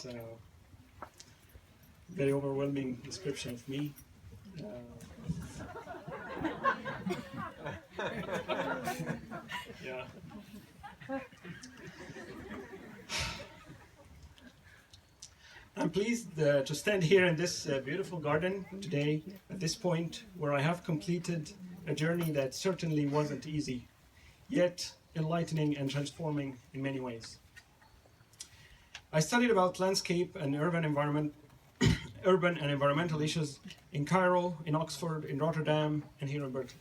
It's a very overwhelming description of me. Yeah. I'm pleased to stand here in this beautiful garden today at this point where I have completed a journey that certainly wasn't easy, yet enlightening and transforming in many ways. I studied about landscape and urban and environmental issues in Cairo, in Oxford, in Rotterdam, and here in Berkeley.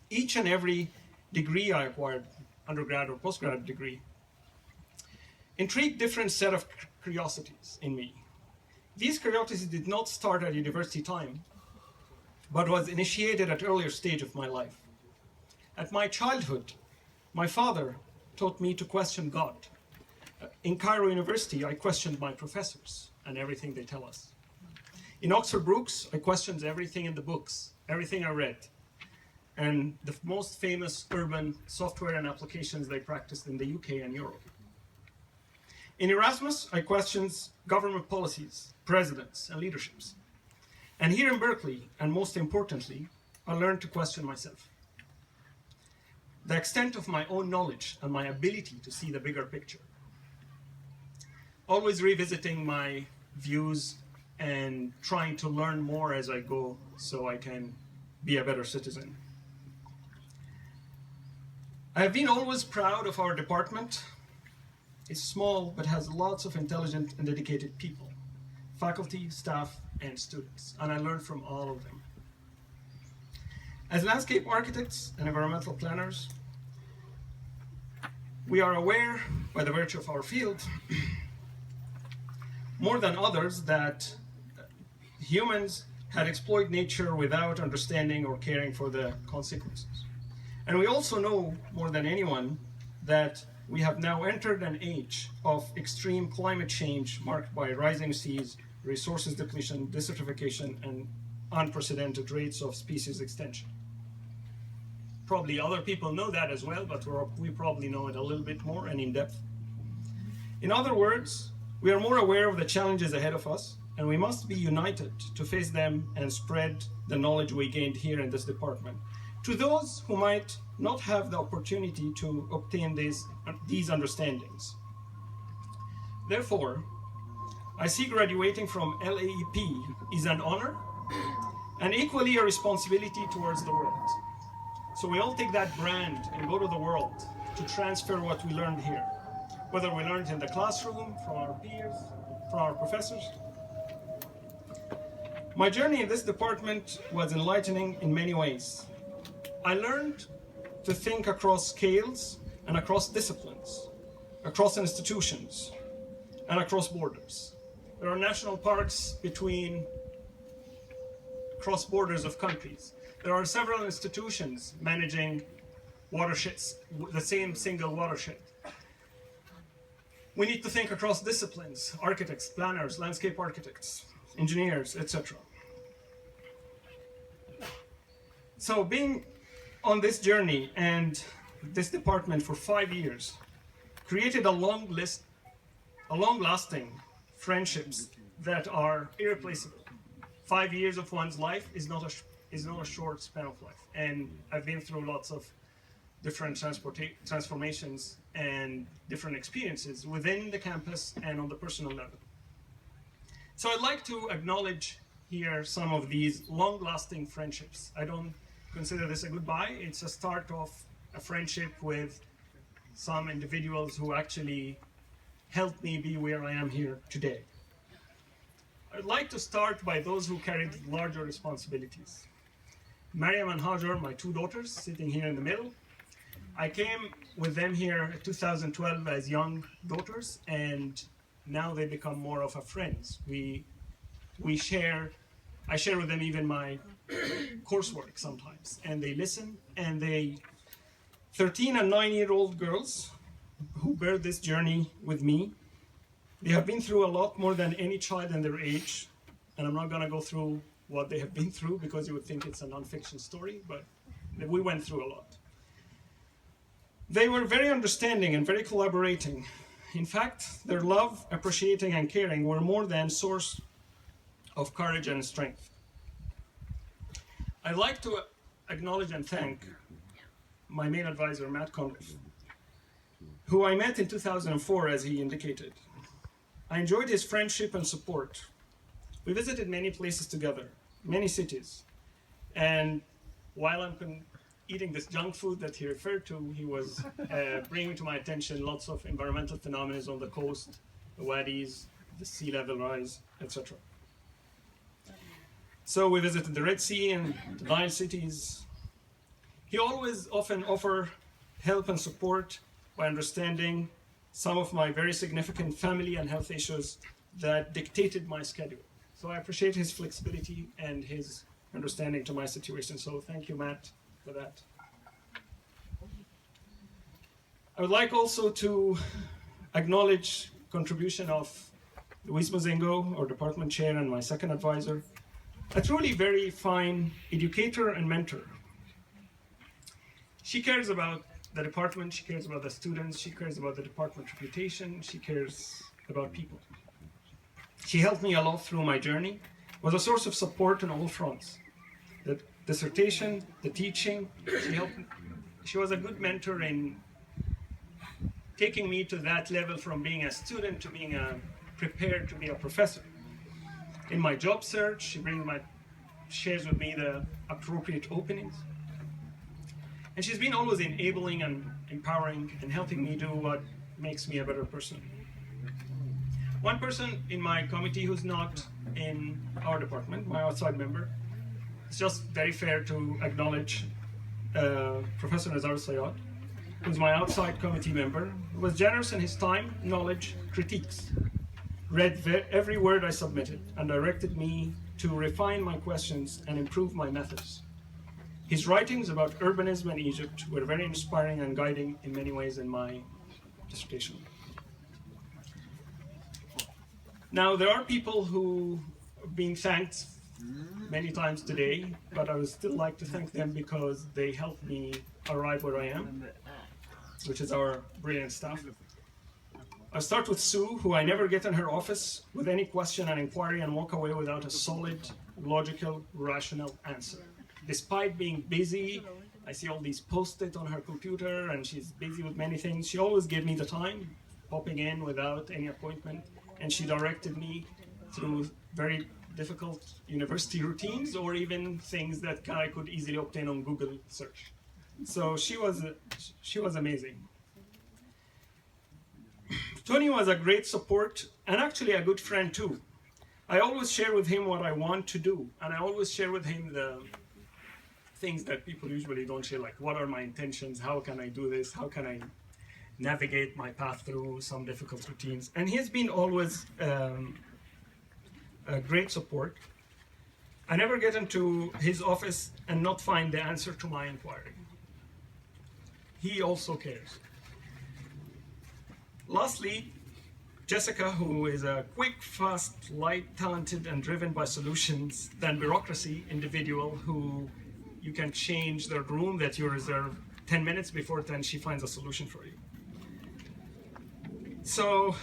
Each and every degree I acquired, undergrad or postgrad degree, intrigued different set of curiosities in me. These curiosities did not start at university time, but was initiated at earlier stage of my life. At my childhood, my father taught me to question God. In Cairo University, I questioned my professors and everything they tell us. In Oxford Brookes, I questioned everything in the books, everything I read, and the most famous urban software and applications they practiced in the UK and Europe. In Erasmus, I questioned government policies, presidents, and leaderships. And here in Berkeley, and most importantly, I learned to question myself. The extent of my own knowledge and my ability to see the bigger picture. Always revisiting my views and trying to learn more as I go so I can be a better citizen. I have been always proud of our department. It's small, but has lots of intelligent and dedicated people, faculty, staff, and students, and I learned from all of them. As landscape architects and environmental planners, we are aware, by the virtue of our field, more than others, that humans had exploited nature without understanding or caring for the consequences. And we also know, more than anyone, that we have now entered an age of extreme climate change marked by rising seas, resources depletion, desertification, and unprecedented rates of species extinction. Probably other people know that as well, but we probably know it a little bit more and in depth. In other words, we are more aware of the challenges ahead of us, and we must be united to face them and spread the knowledge we gained here in this department to those who might not have the opportunity to obtain these understandings. Therefore, I see graduating from LAEP is an honor and equally a responsibility towards the world. So we all take that brand and go to the world to transfer what we learned here, whether we learned in the classroom, from our peers, from our professors. My journey in this department was enlightening in many ways. I learned to think across scales and across disciplines, across institutions, and across borders. There are national parks across borders of countries. There are several institutions managing watersheds, the same single watershed. We need to think across disciplines, architects, planners, landscape architects, engineers, etc. So being on this journey and this department for 5 years created a long-lasting friendships that are irreplaceable. 5 years of one's life is not a short span of life, and I've been through lots of different transformations and different experiences within the campus and on the personal level. So I'd like to acknowledge here some of these long-lasting friendships. I don't consider this a goodbye. It's a start of a friendship with some individuals who actually helped me be where I am here today. I'd like to start by those who carried larger responsibilities. Mariam and Hajar, my two daughters, sitting here in the middle. I came with them here in 2012 as young daughters, and now they become more of a friends. I share with them even my coursework sometimes, and they listen, and 13 and 9-year-old girls who bear this journey with me, they have been through a lot more than any child in their age, and I'm not going to go through what they have been through because you would think it's a non-fiction story, but we went through a lot. They were very understanding and very collaborating, In fact, their love, appreciating, and caring were more than source of courage and strength. I'd like to acknowledge and thank my main advisor, Matt Conniff, who I met in 2004, as he indicated. I enjoyed his friendship and support. We visited many places together, many cities. And while I'm eating this junk food that he referred to, he was bringing to my attention lots of environmental phenomena on the coast, the wadis, the sea level rise, etc. So we visited the Red Sea and the Nile cities. He always often offered help and support by understanding some of my very significant family and health issues that dictated my schedule. So I appreciate his flexibility and his understanding to my situation. So thank you, Matt, for that. I would like also to acknowledge contribution of Luis Mozingo, our department chair, and my second advisor, a truly very fine educator and mentor. She cares about the department, she cares about the students, she cares about the department reputation, she cares about people. She helped me a lot through my journey, was a source of support on all fronts. The dissertation, the teaching, she was a good mentor in taking me to that level from being a student to being prepared to be a professor. In my job search, she shares with me the appropriate openings. And she's been always enabling and empowering and helping me do what makes me a better person. One person in my committee who's not in our department, my outside member, it's just very fair to acknowledge Professor Nazar Sayad, who's my outside committee member, who was generous in his time, knowledge, critiques, read every word I submitted, and directed me to refine my questions and improve my methods. His writings about urbanism in Egypt were very inspiring and guiding in many ways in my dissertation. Now, there are people who have been thanked many times today, but I would still like to thank them because they helped me arrive where I am, which is our brilliant staff. I start with Sue, who I never get in her office with any question and inquiry and walk away without a solid, logical, rational answer. Despite being busy, I see all these post-it on her computer and she's busy with many things. She always gave me the time, popping in without any appointment, and she directed me through very difficult university routines or even things that I could easily obtain on Google search. So she was amazing. Tony was a great support and actually a good friend too. I always share with him what I want to do, and I always share with him the things that people usually don't share, like what are my intentions, how can I do this, how can I navigate my path through some difficult routines. And he's been always a great support. I never get into his office and not find the answer to my inquiry. He also cares. Lastly, Jessica, who is a quick, fast, light, talented, and driven by solutions than bureaucracy individual who you can change the room that you reserve 10 minutes before 10, she finds a solution for you. So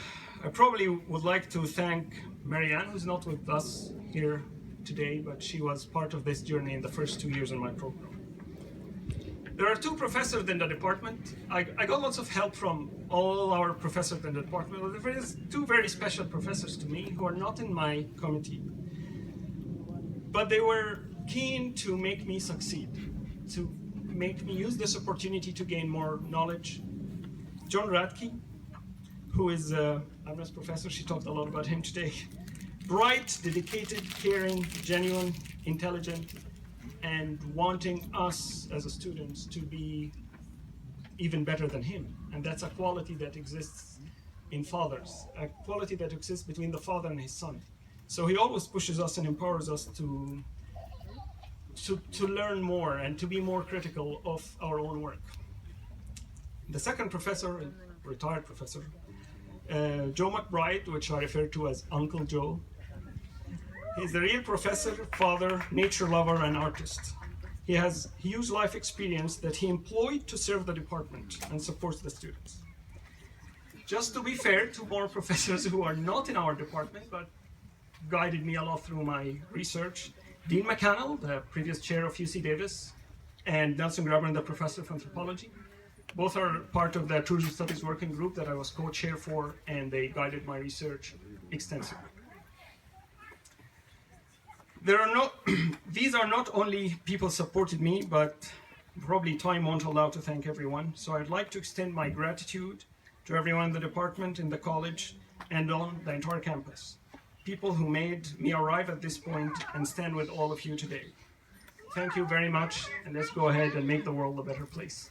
I probably would like to thank Marianne, who's not with us here today, but she was part of this journey in the first 2 years in my program. There are 2 professors in the department. I got lots of help from all our professors in the department. There is 2 very special professors to me who are not in my committee, but they were keen to make me succeed, to make me use this opportunity to gain more knowledge. John Radke, who is a Amherst professor, she talked a lot about him today. Bright, dedicated, caring, genuine, intelligent, and wanting us as students to be even better than him. And that's a quality that exists in fathers, a quality that exists between the father and his son. So he always pushes us and empowers us to learn more and to be more critical of our own work. The second professor, retired professor, Joe McBride, which I refer to as Uncle Joe. He's a real professor, father, nature lover, and artist. He has huge life experience that he employed to serve the department and supports the students. Just to be fair to more professors who are not in our department, but guided me a lot through my research, Dean McCannell, the previous chair of UC Davis, and Nelson Graber, the professor of anthropology. Both are part of the Tourism Studies Working Group that I was co-chair for, and they guided my research extensively. These are not only people supported me, but probably time won't allow to thank everyone. So I'd like to extend my gratitude to everyone in the department, in the college, and on the entire campus. People who made me arrive at this point and stand with all of you today. Thank you very much, and let's go ahead and make the world a better place.